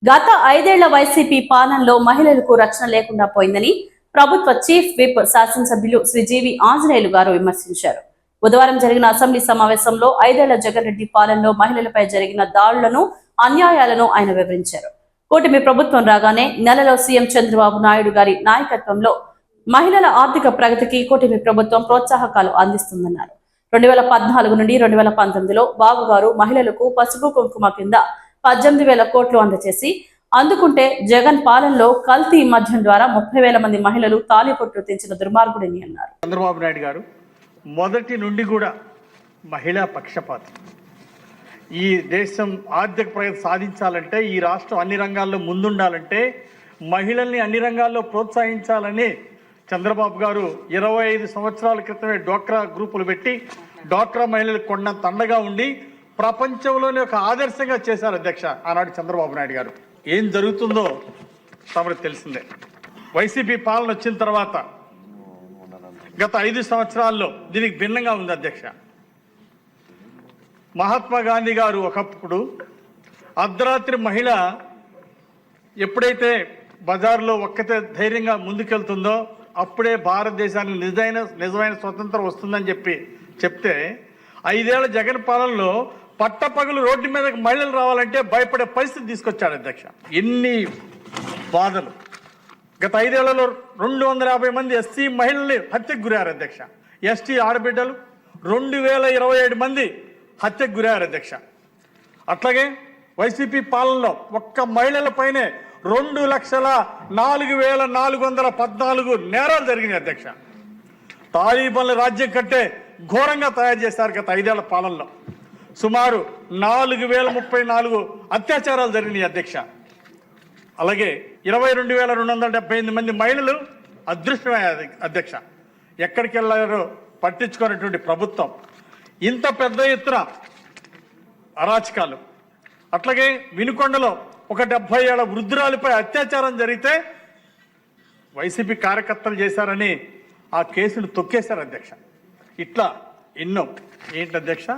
గత 5 ఏళ్ల వైసీపీ పాలనలో మహిళలకు రక్షణ లేకుండా పోయిందని ప్రభుత్వ చీఫ్ విప్ శాసనసభ్యులు శ్రీ జీవి ఆంజనేయులు గారు విమర్శించారు. బుధవారం జరిగిన అసెంబ్లీ సమావేశంలో 5 ఏళ్ల జగన్ రెడ్డి పాలనలో మహిళలపై జరిగిన దాడులను, అన్యాయాలను ఆయన వివరించారు. కూటమి ప్రభుత్వం రాగానే నెలలో సీఎం చంద్రబాబు నాయుడు గారి నాయకత్వంలో మహిళల ఆర్థిక ప్రగతికి కూటమి ప్రభుత్వం ప్రోత్సాహకాలు అందిస్తుందన్నారు. 2014 నుండి 2019లో బాబు గారు మహిళలకు పసుపు కుంకుమ కింద 18,000 కోట్లు అందజేసి అందుకుంటే జగన్ పాలనలో కల్తీ మద్యం ద్వారా 30,000 మంది మహిళలు తాలిపొట్టు తెంచిన దుర్మార్గుడని అన్నారు. చంద్రబాబు నాయుడు గారు మొదటి నుండి కూడా మహిళా పక్షపాతం. ఈ దేశం ఆర్థిక ప్రగతి సాధించాలంటే, ఈ రాష్ట్రం అన్ని రంగాల్లో ముందుండాలంటే, మహిళల్ని అన్ని రంగాల్లో ప్రోత్సహించాలని చంద్రబాబు గారు 25 సంవత్సరాల క్రితమే డ్వాక్రా గ్రూపులు పెట్టి డ్వాక్రా మహిళలకు కొండంత అండగా ఉండి ప్రపంచంలోనే ఒక ఆదర్శంగా చేశారు అధ్యక్ష ఆనాడు చంద్రబాబు నాయుడు గారు. ఏం జరుగుతుందో తమకు తెలిసిందే. వైసీపీ పాలన వచ్చిన తర్వాత గత 5 సంవత్సరాల్లో దీనికి భిన్నంగా ఉంది అధ్యక్ష. మహాత్మా గాంధీ గారు ఒకప్పుడు అర్ధరాత్రి మహిళ ఎప్పుడైతే బజార్లో ఒక్కతే ధైర్యంగా ముందుకెళ్తుందో అప్పుడే భారతదేశానికి నిజమైన స్వతంత్రం వస్తుందని చెప్తే 5 ఏళ్ల జగన్ పాలనలో పట్టపగలు రోడ్డు మీదకి మహిళలు రావాలంటే భయపడే పరిస్థితి తీసుకొచ్చాడు అధ్యక్ష. ఎన్ని బాధలు! గత 5 ఏళ్లలో 250 మంది ఎస్సీ మహిళల్ని హత్యకు గురయ్యారు అధ్యక్ష. ఎస్టీ ఆడబిడ్డలు 2027 మంది హత్యకు గురయ్యారు అధ్యక్ష. అట్లాగే వైసీపీ పాలనలో ఒక్క మహిళలపైనే 2,04,414 నేరాలు జరిగినాయి అధ్యక్ష. తాలిబాన్ల రాజ్యం కంటే ఘోరంగా తయారు చేశారు గత 5 ఏళ్ల పాలనలో. సుమారు 4,034 అత్యాచారాలు జరిగినాయి అధ్యక్ష. అలాగే 22,278 మంది మహిళలు అదృష్టమయ్యారు అధ్యక్ష. ఎక్కడికి వెళ్ళారో పట్టించుకున్నటువంటి ప్రభుత్వం. ఇంత పెద్ద ఎత్తున అరాచకాలు. అట్లాగే వినుకొండలో ఒక 70 ఏళ్ల వృద్ధురాలిపై అత్యాచారం జరిగితే వైసీపీ కార్యకర్తలు చేశారని ఆ కేసును తొక్కేశారు అధ్యక్ష. ఇట్లా ఎన్నో. ఏంటి అధ్యక్ష,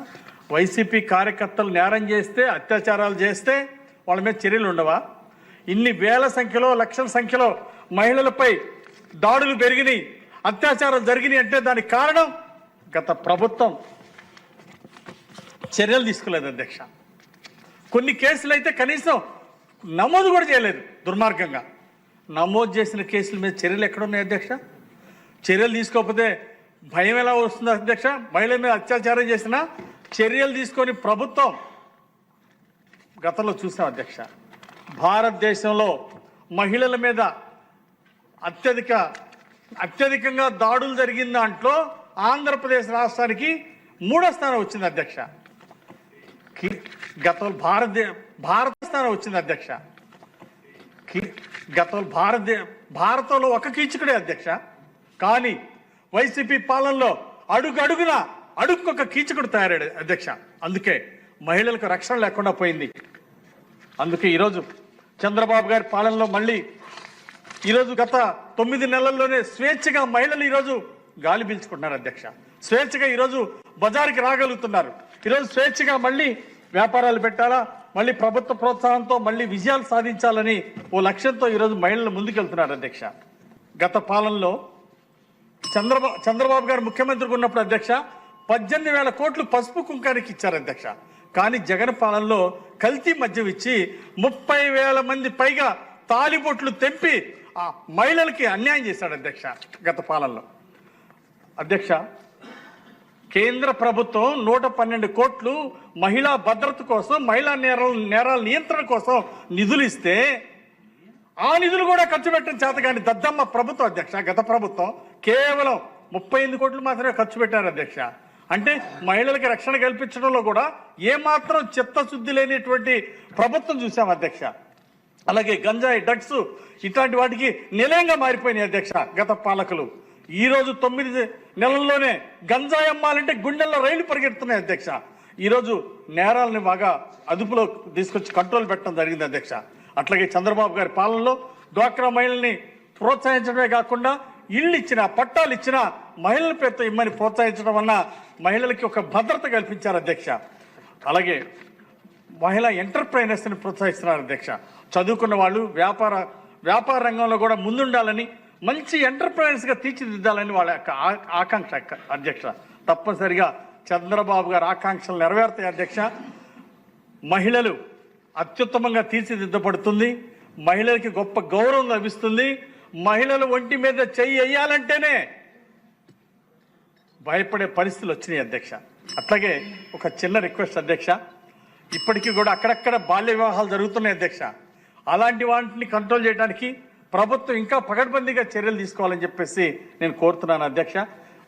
వైసీపీ కార్యకర్తలు నేరం చేస్తే, అత్యాచారాలు చేస్తే వాళ్ళ మీద చర్యలు ఉండవా? ఇన్ని వేల సంఖ్యలో, లక్షల సంఖ్యలో మహిళలపై దాడులు పెరిగినాయి, అత్యాచారాలు జరిగినాయి అంటే దానికి కారణం గత ప్రభుత్వం చర్యలు తీసుకోలేదు అధ్యక్ష. కొన్ని కేసులు అయితే కనీసం నమోదు కూడా చేయలేదు. దుర్మార్గంగా నమోదు చేసిన కేసుల మీద చర్యలు ఎక్కడున్నాయి అధ్యక్ష? చర్యలు తీసుకోకపోతే భయం ఎలా వస్తుంది అధ్యక్ష? మహిళల మీద అత్యాచారం చేసిన చర్యలు తీసుకొని ప్రభుత్వం గతంలో చూసాం అధ్యక్ష. భారతదేశంలో మహిళల మీద అత్యధికంగా దాడులు జరిగిన దాంట్లో ఆంధ్రప్రదేశ్ రాష్ట్రానికి 3వ స్థానం వచ్చింది అధ్యక్ష. గతంలో భారత స్థానం వచ్చింది అధ్యక్ష. గతంలో భారతంలో ఒక కీచకుడే అధ్యక్ష. కానీ వైసీపీ పాలనలో అడుగుకొక కీచకుడు తయారాడు అధ్యక్ష. అందుకే మహిళలకు రక్షణ లేకుండా పోయింది. అందుకే ఈరోజు చంద్రబాబు గారి పాలనలో మళ్ళీ ఈరోజు గత 9 నెలల్లోనే స్వేచ్ఛగా మహిళలు ఈరోజు గాలి పీల్చుకుంటున్నారు అధ్యక్ష. స్వేచ్ఛగా ఈరోజు బజారుకి రాగలుగుతున్నారు. ఈరోజు స్వేచ్ఛగా మళ్ళీ వ్యాపారాలు పెట్టాలా, మళ్ళీ ప్రభుత్వ ప్రోత్సాహంతో మళ్ళీ విజయాలు సాధించాలని ఓ లక్ష్యంతో ఈరోజు మహిళలు ముందుకెళ్తున్నారు అధ్యక్ష. గత పాలనలో చంద్రబాబు గారు ముఖ్యమంత్రిగా ఉన్నప్పుడు అధ్యక్ష 18,000 కోట్లు పసుపు కుంకానికి ఇచ్చారు అధ్యక్ష. కానీ జగన్ పాలనలో కల్తీ మద్యం ఇచ్చి 30,000 మంది పైగా తాలిబొట్లు తెంపి ఆ మహిళలకి అన్యాయం చేశాడు అధ్యక్ష గత పాలనలో. అధ్యక్ష, కేంద్ర ప్రభుత్వం 112 కోట్లు మహిళా భద్రత కోసం, మహిళా నేరాల నియంత్రణ కోసం నిధులు ఇస్తే ఆ నిధులు కూడా ఖర్చు పెట్టడం చేత కానీ దద్దమ్మ ప్రభుత్వం అధ్యక్ష. గత ప్రభుత్వం కేవలం 38 కోట్లు మాత్రమే ఖర్చు పెట్టారు అధ్యక్ష. అంటే మహిళలకి రక్షణ కల్పించడంలో కూడా ఏమాత్రం చిత్తశుద్ధి లేనిటువంటి ప్రభుత్వం చూసాం అధ్యక్ష. అలాగే గంజాయి, డ్రగ్స్ ఇట్లాంటి వాటికి నిలయంగా మారిపోయినాయి అధ్యక్ష గత పాలకులు. ఈరోజు 9 నెలల్లోనే గంజాయి అమ్మాలంటే గుండెల్లో రైలు పరిగెడుతున్నాయి అధ్యక్ష. ఈరోజు నేరాలని బాగా అదుపులో తీసుకొచ్చి కంట్రోల్ పెట్టడం జరిగింది అధ్యక్ష. అట్లాగే చంద్రబాబు గారి పాలనలో డ్వాక్రా మహిళల్ని ప్రోత్సహించడమే కాకుండా ఇళ్ళు ఇచ్చిన, పట్టాలు ఇచ్చిన మహిళల పేరుతో ఇమ్మని ప్రోత్సహించడం వల్ల మహిళలకి ఒక భద్రత కల్పించారు అధ్యక్ష. అలాగే మహిళా ఎంటర్ప్రైనర్స్ని ప్రోత్సహిస్తున్నారు అధ్యక్ష. చదువుకున్న వాళ్ళు వ్యాపార రంగంలో కూడా ముందుండాలని, మంచి ఎంటర్ప్రైనర్స్గా తీర్చిదిద్దాలని వాళ్ళ యొక్క ఆకాంక్ష అధ్యక్ష. తప్పనిసరిగా చంద్రబాబు గారి ఆకాంక్షలు నెరవేరుతాయి అధ్యక్ష. మహిళలు అత్యుత్తమంగా తీర్చిదిద్దబడుతుంది, మహిళలకి గొప్ప గౌరవం లభిస్తుంది. మహిళలు ఒంటి మీద చెయ్యి వేయాలంటేనే భయపడే పరిస్థితులు వచ్చినాయి అధ్యక్ష. అట్లాగే ఒక చిన్న రిక్వెస్ట్ అధ్యక్ష, ఇప్పటికీ కూడా అక్కడక్కడ బాల్య వివాహాలు జరుగుతున్నాయి అధ్యక్ష. అలాంటి వాటిని కంట్రోల్ చేయడానికి ప్రభుత్వం ఇంకా పకడ్బందీగా చర్యలు తీసుకోవాలని చెప్పేసి నేను కోరుతున్నాను అధ్యక్ష.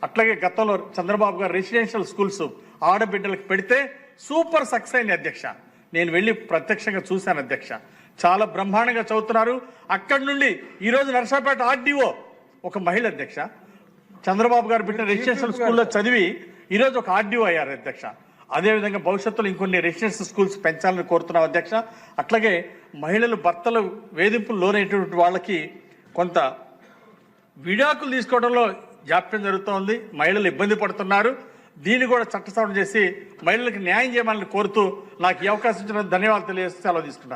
అట్లాగే గతంలో చంద్రబాబు గారు రెసిడెన్షియల్ స్కూల్స్ ఆడబిడ్డలకు పెడితే సూపర్ సక్సెస్ అయింది అధ్యక్ష. నేను వెళ్ళి ప్రత్యక్షంగా చూశాను అధ్యక్ష. చాలా బ్రహ్మాండంగా చదువుతున్నారు. అక్కడి నుండి ఈరోజు నర్సాపేట ఆర్డీఓ ఒక మహిళ అధ్యక్ష. చంద్రబాబు గారు పెట్టిన రెసిడెన్షియల్ స్కూల్లో చదివి ఈరోజు ఒక ఆర్డీఓ అయ్యారు అధ్యక్ష. అదేవిధంగా భవిష్యత్తులో ఇంకొన్ని రెసిడెన్షియల్ స్కూల్స్ పెంచాలని కోరుతున్నాం అధ్యక్ష. అట్లాగే మహిళలు భర్తలు వేధింపులు లోనైనటువంటి వాళ్ళకి కొంత విడాకులు తీసుకోవడంలో జాప్యం జరుగుతోంది, మహిళలు ఇబ్బంది పడుతున్నారు. దీన్ని కూడా చట్టసవరణ చేసి మహిళలకు న్యాయం చేయమని కోరుతూ నాకు ఈ అవకాశం ఇచ్చిన ధన్యవాదాలు తెలియజేస్తూ సెలవు తీసుకున్నాను.